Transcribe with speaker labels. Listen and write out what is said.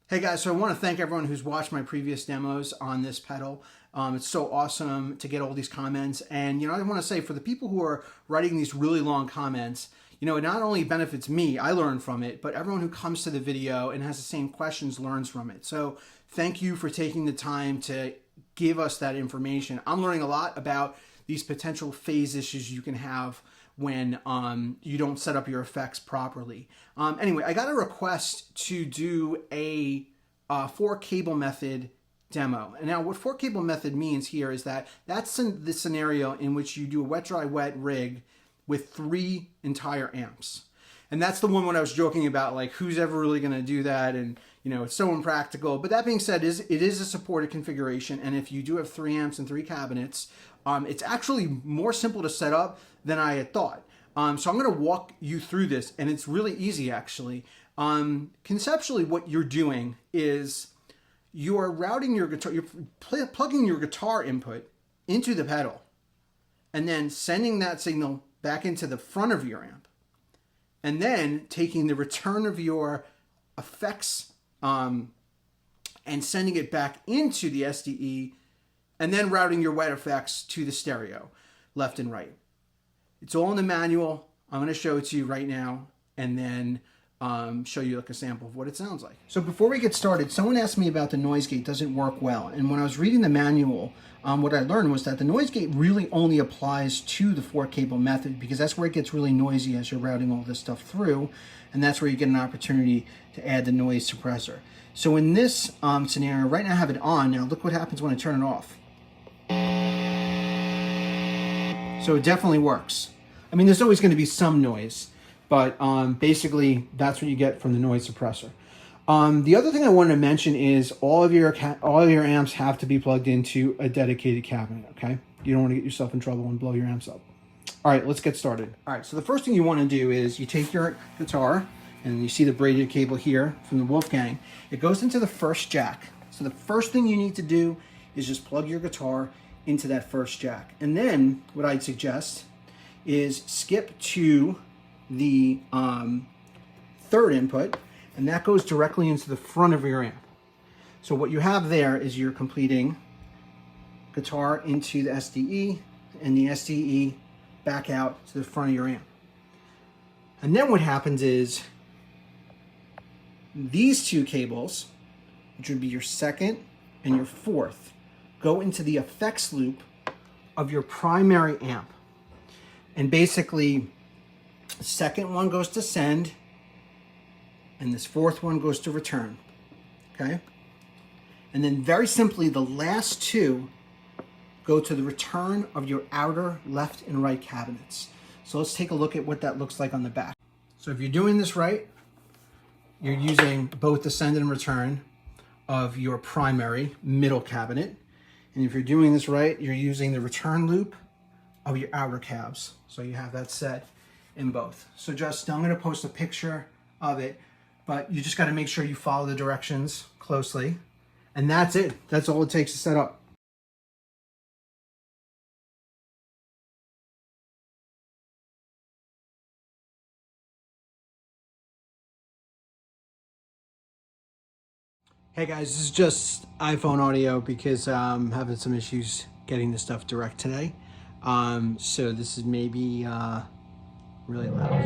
Speaker 1: Hey guys, so I want to thank everyone who's watched my previous demos on this pedal. It's so awesome to get all these comments. And, I want to say for the people who are writing these really long comments, it not only benefits me, I learn from it, but everyone who comes to the video and has the same questions learns from it. So thank you for taking the time to give us that information. I'm learning a lot about these potential phase issues you can have when you don't set up your effects properly. Anyway, I got a request to do a 4-cable method demo. And now what 4-cable method means here is that that's the scenario in which you do a wet, dry, wet rig with 3 entire amps. And that's the one when I was joking about, like, who's ever really going to do that? And, it's so impractical. But that being said, it is a supported configuration. And if you do have 3 amps and 3 cabinets, it's actually more simple to set up than I had thought. So I'm going to walk you through this, and it's really easy, actually. Conceptually, what you're doing is you are routing your guitar, you're plugging your guitar input into the pedal, and then sending that signal back into the front of your amp, and then taking the return of your effects and sending it back into the SDE, and then routing your wet effects to the stereo, left and right. It's all in the manual. I'm going to show it to you right now, and then show you like a sample of what it sounds like. So before we get started, someone asked me about the noise gate doesn't work well. And when I was reading the manual, what I learned was that the noise gate really only applies to the 4-cable method, because that's where it gets really noisy as you're routing all this stuff through. And that's where you get an opportunity to add the noise suppressor. So in this scenario, right now I have it on. Now look what happens when I turn it off. So it definitely works. I mean, there's always going to be some noise, but basically that's what you get from the noise suppressor. The other thing I wanted to mention is all of your amps have to be plugged into a dedicated cabinet, okay? You don't want to get yourself in trouble and blow your amps up. All right, let's get started. All right, so the first thing you want to do is you take your guitar, and you see the braided cable here from the Wolfgang. It goes into the first jack. So the first thing you need to do is just plug your guitar into that first jack. And then what I'd suggest is skip to the third input, and that goes directly into the front of your amp. So what you have there is you're completing guitar into the SDE, and the SDE back out to the front of your amp. And then what happens is these 2 cables, which would be your second and your fourth, go into the effects loop of your primary amp. And basically, the second one goes to send, and this fourth one goes to return, okay? And then very simply, the last 2 go to the return of your outer left and right cabinets. So let's take a look at what that looks like on the back. So if you're doing this right, you're using both the send and return of your primary middle cabinet. And if you're doing this right, you're using the return loop of your outer cabs. So you have that set in both. So I'm going to post a picture of it, but you just got to make sure you follow the directions closely. And that's it. That's all it takes to set up. Hey guys, this is just iPhone audio because I'm having some issues getting this stuff direct today. So this is maybe really loud.